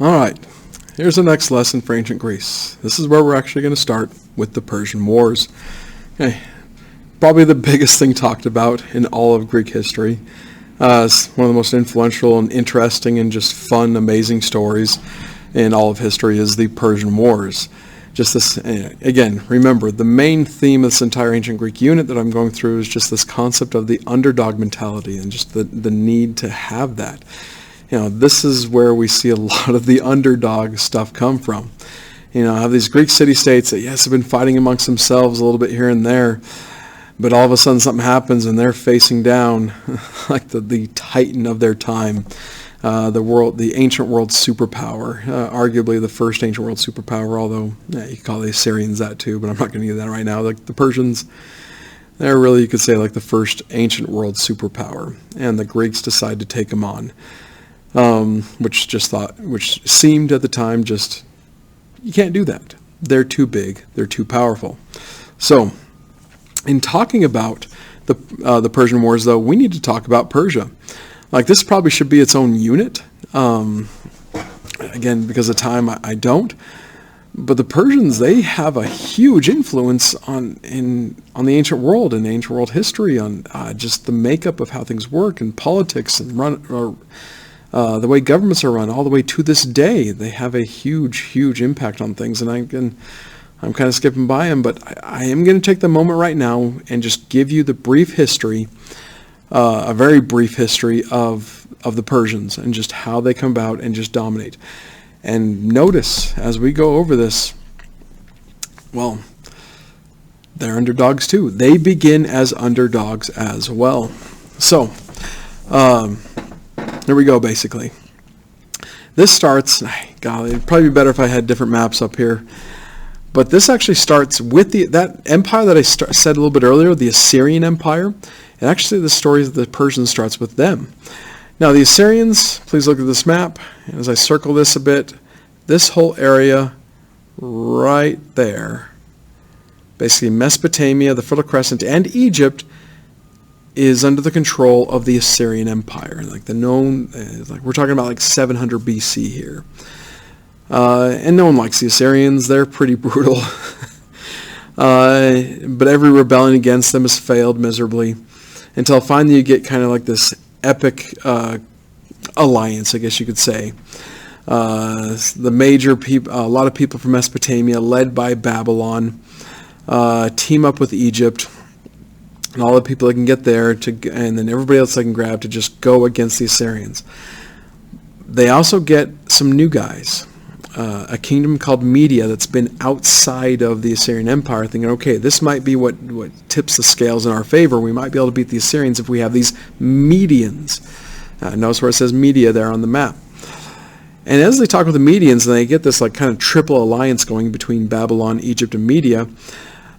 All right, here's the next lesson for ancient Greece. This is where we're actually going to start with the Persian Wars. Okay. Probably the biggest thing talked about in all of Greek history. It's one of the most influential and interesting and just fun, amazing stories in all of history is the Persian Wars. Just this, again, remember, the main theme of this entire ancient Greek unit that I'm going through is just this concept of the underdog mentality and just the need to have that. This is where we see a lot of the underdog stuff come from. Have these Greek city-states that, yes, have been fighting amongst themselves a little bit here and there, but all of a sudden something happens and they're facing down like the titan of their time, the ancient world superpower, arguably the first ancient world superpower, although you could call the Assyrians that too, but I'm not going to do that right now. Like the Persians, they're really, you could say, like the first ancient world superpower, and the Greeks decide to take them on, which seemed at the time just, you can't do that. They're too big. They're too powerful. So, in talking about the Persian Wars, though, we need to talk about Persia. Like, this probably should be its own unit. Again, because of time, I don't. But the Persians, they have a huge influence on the ancient world and ancient world history, on just the makeup of how things work and politics and the way governments are run, all the way to this day. They have a huge impact on things, and I'm kind of skipping by them, but I am going to take the moment right now and just give you the brief history, a very brief history of the Persians and just how they come about and just dominate. And notice, as we go over this, well, they're underdogs too. They begin as underdogs as well. So, there we go, basically. This starts, golly, it'd probably be better if I had different maps up here. But this actually starts with that empire that I said a little bit earlier, the Assyrian Empire. And actually the story of the Persians starts with them. Now the Assyrians, please look at this map. And as I circle this a bit, this whole area right there, basically Mesopotamia, the Fertile Crescent, and Egypt, is under the control of the Assyrian Empire. Like we're talking about like 700 BC here. And no one likes the Assyrians. They're pretty brutal. But every rebellion against them has failed miserably until finally you get kind of like this epic alliance, I guess you could say. The major people, a lot of people from Mesopotamia, led by Babylon, team up with Egypt and all the people that can get there, and then everybody else they can grab to just go against the Assyrians. They also get some new guys. A kingdom called Media that's been outside of the Assyrian Empire, thinking, okay, this might be what tips the scales in our favor. We might be able to beat the Assyrians if we have these Medians. Notice where it says Media there on the map. And as they talk with the Medians, and they get this like kind of triple alliance going between Babylon, Egypt, and Media,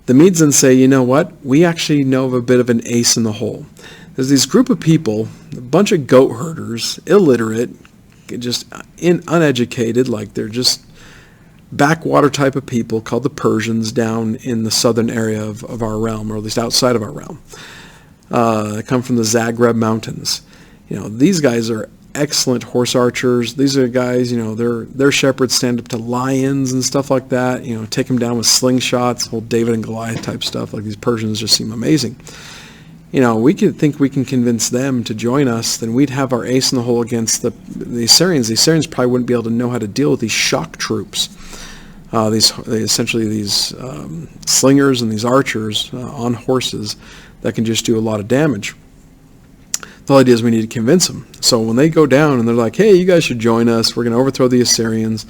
the Medes then say, you know what? We actually know of a bit of an ace in the hole. There's this group of people, a bunch of goat herders, illiterate, just uneducated, like they're just backwater type of people called the Persians down in the southern area of our realm, or at least outside of our realm. They come from the Zagreb Mountains. These guys are excellent horse archers. These are guys, their shepherds stand up to lions and stuff like that, take them down with slingshots, whole David and Goliath type stuff. Like these Persians just seem amazing. We could think we can convince them to join us, then we'd have our ace in the hole against the Assyrians. The Assyrians probably wouldn't be able to know how to deal with these shock troops. Essentially these slingers and these archers on horses that can just do a lot of damage. The whole idea is we need to convince them. So when they go down and they're like, hey, you guys should join us, we're going to overthrow the Assyrians.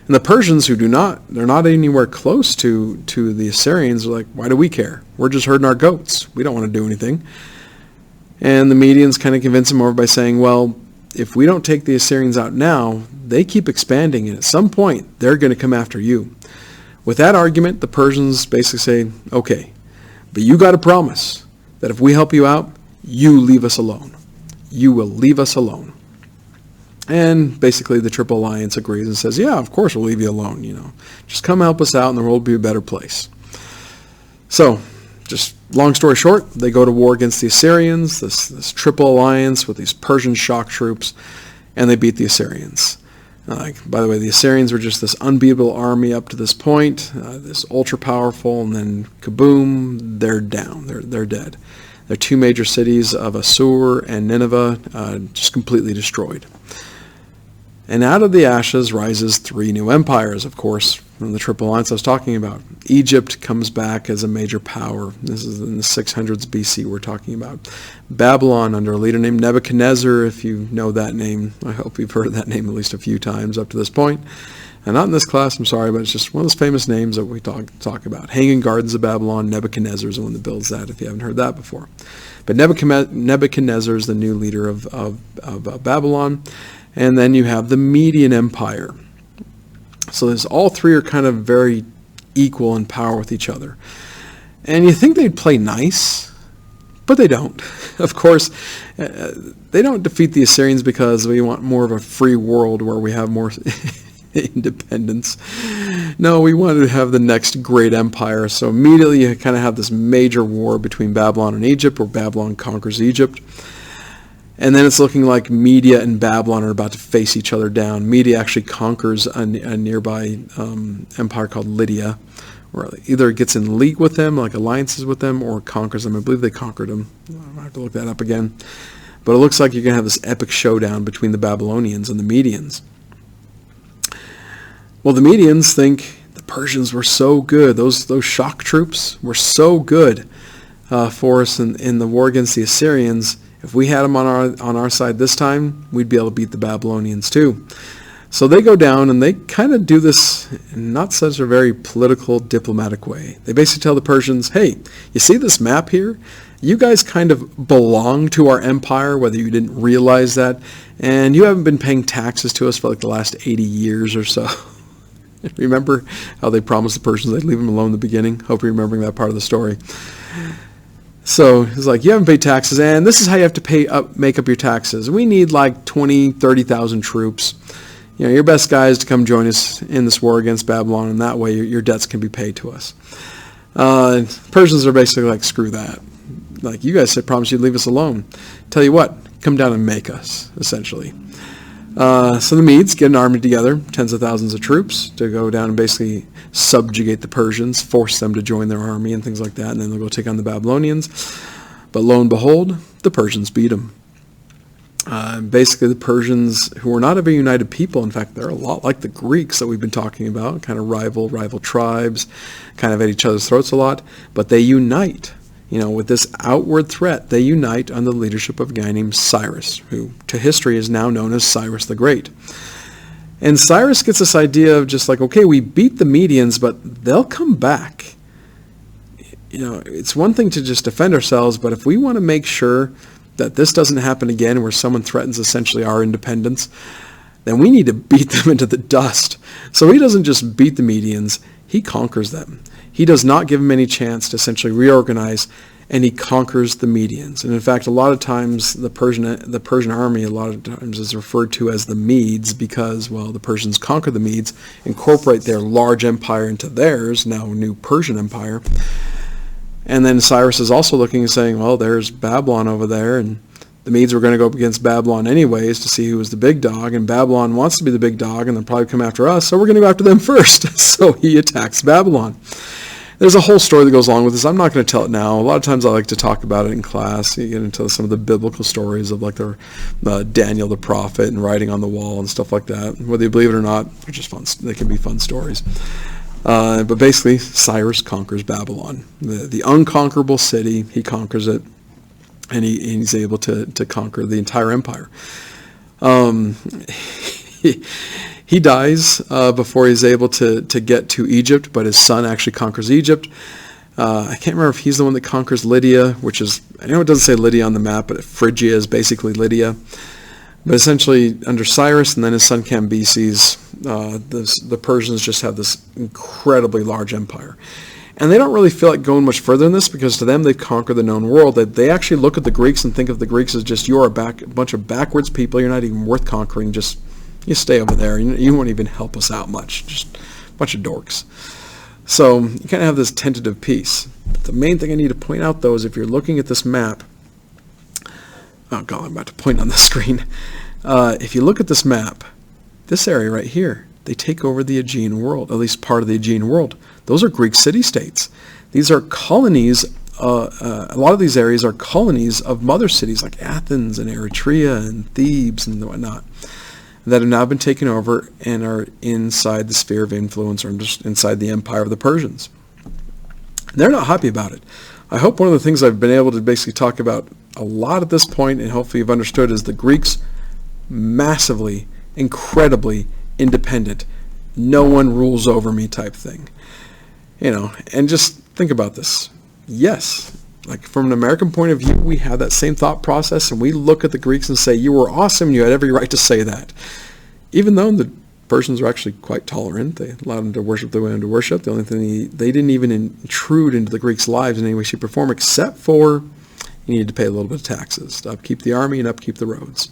And the Persians, they're not anywhere close to the Assyrians, are like, why do we care? We're just herding our goats. We don't want to do anything. And the Medians kind of convince them over by saying, well, if we don't take the Assyrians out now, they keep expanding, and at some point, they're going to come after you. With that argument, the Persians basically say, okay, but you got to promise that if we help you out, you leave us alone. You will leave us alone. And basically the Triple Alliance agrees and says, yeah, of course we'll leave you alone. Just come help us out and the world will be a better place. So, just long story short, they go to war against the Assyrians, this Triple Alliance with these Persian shock troops, and they beat the Assyrians. By the way, the Assyrians were just this unbeatable army up to this point, this ultra powerful, and then kaboom, they're down. They're dead. Their two major cities of Assur and Nineveh just completely destroyed. And out of the ashes rises three new empires, of course, from the Triple Alliance I was talking about. Egypt comes back as a major power. This is in the 600s BC we're talking about. Babylon under a leader named Nebuchadnezzar, if you know that name. I hope you've heard that name at least a few times up to this point. And not in this class, I'm sorry, but it's just one of those famous names that we talk about. Hanging Gardens of Babylon, Nebuchadnezzar is the one that builds that, if you haven't heard that before. But Nebuchadnezzar is the new leader of Babylon. And then you have the Median Empire. So all three are kind of very equal in power with each other. And you think they'd play nice, but they don't. Of course, they don't defeat the Assyrians because we want more of a free world where we have more independence. No, we wanted to have the next great empire. So immediately you kind of have this major war between Babylon and Egypt, where Babylon conquers Egypt. And then it's looking like Media and Babylon are about to face each other down. Media actually conquers a nearby empire called Lydia, or either it gets in league with them, like alliances with them, or conquers them. I believe they conquered them. I'll have to look that up again. But it looks like you're going to have this epic showdown between the Babylonians and the Medians. Well, the Medians think the Persians were so good. Those shock troops were so good for us in the war against the Assyrians. If we had them on our side this time, we'd be able to beat the Babylonians too. So they go down and they kind of do this in not such a very political, diplomatic way. They basically tell the Persians, hey, you see this map here? You guys kind of belong to our empire, whether you didn't realize that, and you haven't been paying taxes to us for like the last 80 years or so. Remember how they promised the Persians they'd leave them alone in the beginning? Hope you're remembering that part of the story. So it's like, you haven't paid taxes, and this is how you have to make up your taxes. We need like 20, 30,000 troops. You know, your best guy is to come join us in this war against Babylon, and that way your debts can be paid to us. Persians are basically like, screw that. Like, you guys said, promise you'd leave us alone. Tell you what, come down and make us, essentially. So the Medes get an army together, tens of thousands of troops, to go down and basically subjugate the Persians, force them to join their army and things like that, and then they'll go take on the Babylonians. But lo and behold, the Persians beat them. Basically, the Persians, who were not a very united people, in fact, they're a lot like the Greeks that we've been talking about, kind of rival tribes, kind of at each other's throats a lot, but they unite. You know, with this outward threat, they unite under the leadership of a guy named Cyrus, who to history is now known as Cyrus the Great. And Cyrus gets this idea of just like, okay, we beat the Medians, but they'll come back. You know, it's one thing to just defend ourselves, but if we want to make sure that this doesn't happen again where someone threatens essentially our independence, then we need to beat them into the dust. So he doesn't just beat the Medians, he conquers them. He does not give them any chance to essentially reorganize, and he conquers the Medians. And in fact, a lot of times the Persian army a lot of times is referred to as the Medes because, well, the Persians conquer the Medes, incorporate their large empire into theirs, now new Persian empire. And then Cyrus is also looking and saying, well, there's Babylon over there, and the Medes were going to go up against Babylon anyways to see who was the big dog, and Babylon wants to be the big dog, and they'll probably come after us, so we're going to go after them first. So he attacks Babylon. There's a whole story that goes along with this. I'm not going to tell it now. A lot of times I like to talk about it in class. You get into some of the biblical stories of like Daniel the prophet and writing on the wall and stuff like that. Whether you believe it or not, they're just fun. They can be fun stories. But basically, Cyrus conquers Babylon, the unconquerable city. He conquers it, and he's able to conquer the entire empire. He dies before he's able to get to Egypt, but his son actually conquers Egypt. I can't remember if he's the one that conquers Lydia, which is, I know it doesn't say Lydia on the map, but Phrygia is basically Lydia. But essentially, under Cyrus and then his son Cambyses, the Persians just have this incredibly large empire. And they don't really feel like going much further than this because to them they've conquered the known world. They actually look at the Greeks and think of the Greeks as just, you're a bunch of backwards people, you're not even worth conquering, just you stay over there. You won't even help us out much. Just a bunch of dorks. So you kind of have this tentative peace. But the main thing I need to point out, though, is if you're looking at this map, oh God, I'm about to point on the screen. If you look at this map, this area right here, they take over the Aegean world, at least part of the Aegean world. Those are Greek city-states. These are colonies. A lot of these areas are colonies of mother cities like Athens and Eretria and Thebes and whatnot that have now been taken over and are inside the sphere of influence, or just inside the empire of the Persians. They're not happy about it. I hope one of the things I've been able to basically talk about a lot at this point, and hopefully you've understood, is the Greeks massively, incredibly independent. No one rules over me type thing. And just think about this. Yes, like from an American point of view, we have that same thought process, and we look at the Greeks and say, you were awesome, you had every right to say that. Even though the Persians are actually quite tolerant, they allowed them to worship the way they wanted to worship. The only thing, they didn't even intrude into the Greeks' lives in any way, shape, or form, except for you needed to pay a little bit of taxes to upkeep the army and upkeep the roads.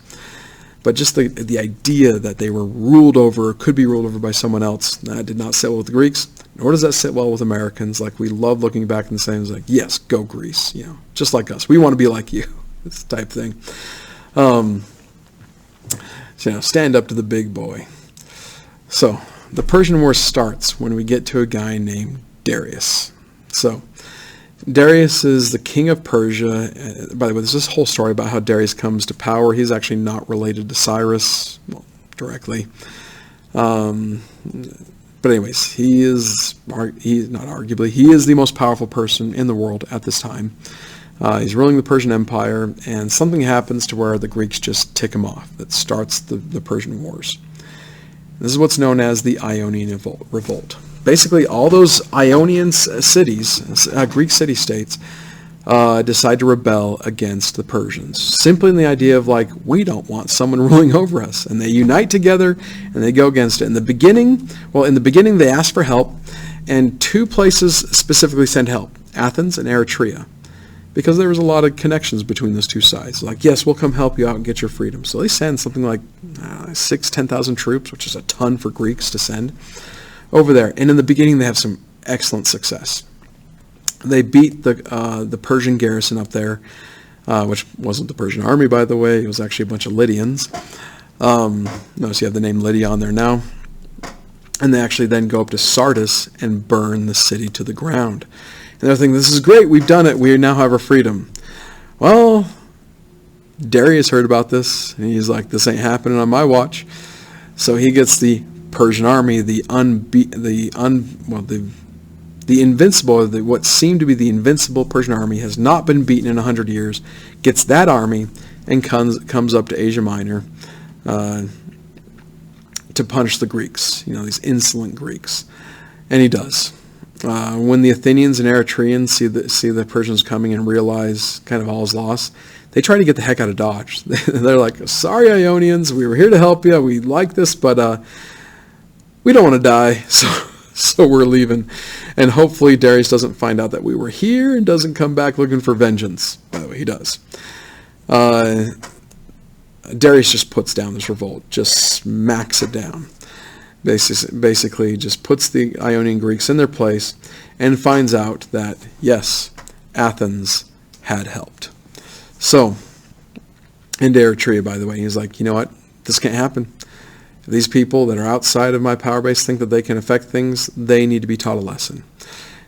But just the idea that they were ruled over, or could be ruled over by someone else, that did not sit well with the Greeks, nor does that sit well with Americans. Like, we love looking back and saying, like, yes, go Greece, just like us. We want to be like you, this type thing. Stand up to the big boy. So, the Persian War starts when we get to a guy named Darius. So, Darius is the king of Persia. By the way, there's this whole story about how Darius comes to power. He's actually not related to Cyrus, directly. But anyways, he is not arguably, he is the most powerful person in the world at this time. He's ruling the Persian Empire, and something happens to where the Greeks just tick him off. That starts the Persian Wars. This is what's known as the Ionian Revolt. Basically, all those Ionian cities, Greek city-states, decide to rebel against the Persians. Simply in the idea of, like, we don't want someone ruling over us. And they unite together, and they go against it. In the beginning, they ask for help, and two places specifically send help, Athens and Eretria, because there was a lot of connections between those two sides. Like, yes, we'll come help you out and get your freedom. So they send something like 10,000 troops, which is a ton for Greeks to send, over there. And in the beginning, they have some excellent success. They beat the Persian garrison up there, which wasn't the Persian army, by the way. It was actually a bunch of Lydians. Notice you have the name Lydia on there now. And they actually then go up to Sardis and burn the city to the ground. And they're thinking, this is great, we've done it, we now have our freedom. Well, Darius heard about this, and he's like, this ain't happening on my watch. So he gets the Persian army, what seemed to be the invincible Persian army, has not been beaten in 100 years, gets that army and comes up to Asia Minor to punish the Greeks, these insolent Greeks. And he does. When the Athenians and Eritreans see the Persians coming and realize kind of all is lost, they try to get the heck out of Dodge. They're like, sorry, Ionians, we were here to help you, we like this, but we don't want to die, so we're leaving. And hopefully Darius doesn't find out that we were here and doesn't come back looking for vengeance. By the way, he does. Darius just puts down this revolt, just smacks it down. Basically just puts the Ionian Greeks in their place and finds out that, yes, Athens had helped. So, in Eretria, by the way, he's like, you know what, this can't happen. If these people that are outside of my power base think that they can affect things, they need to be taught a lesson.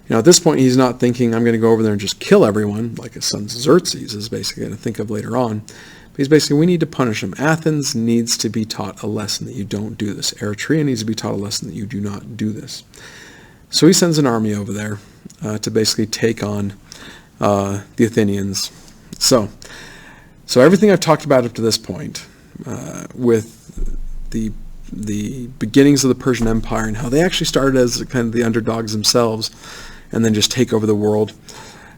At this point, he's not thinking, I'm going to go over there and just kill everyone, like his son Xerxes is basically going to think of later on. But he's basically, we need to punish them. Athens needs to be taught a lesson that you don't do this. Eretria needs to be taught a lesson that you do not do this. So he sends an army over there to basically take on the Athenians. So everything I've talked about up to this point, with the beginnings of the Persian Empire and how they actually started as kind of the underdogs themselves and then just take over the world.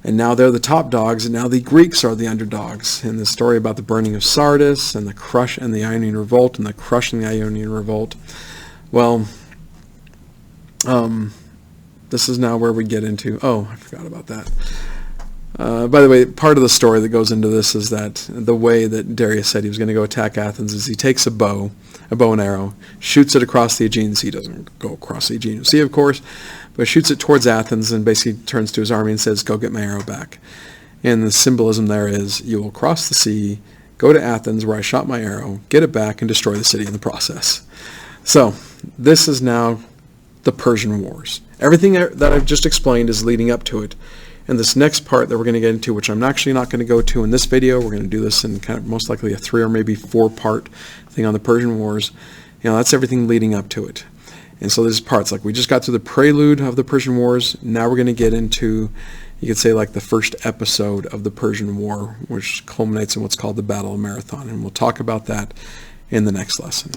And now they're the top dogs, and now the Greeks are the underdogs. And the story about the burning of Sardis and the Ionian Revolt and the crushing the Ionian Revolt. Well, this is now where we get into, I forgot about that. By the way, part of the story that goes into this is that the way that Darius said he was going to go attack Athens is he takes a bow and arrow, shoots it across the Aegean Sea. He doesn't go across the Aegean Sea, of course, but shoots it towards Athens and basically turns to his army and says, go get my arrow back. And the symbolism there is, you will cross the sea, go to Athens where I shot my arrow, get it back, and destroy the city in the process. So this is now the Persian Wars. Everything that I've just explained is leading up to it. And this next part that we're going to get into, which I'm actually not going to go to in this video, we're going to do this in kind of most likely a 3 or maybe 4-part thing on the Persian Wars. That's everything leading up to it. And so there's parts, like we just got through the prelude of the Persian Wars. Now we're going to get into, you could say, like the first episode of the Persian War, which culminates in what's called the Battle of Marathon. And we'll talk about that in the next lesson.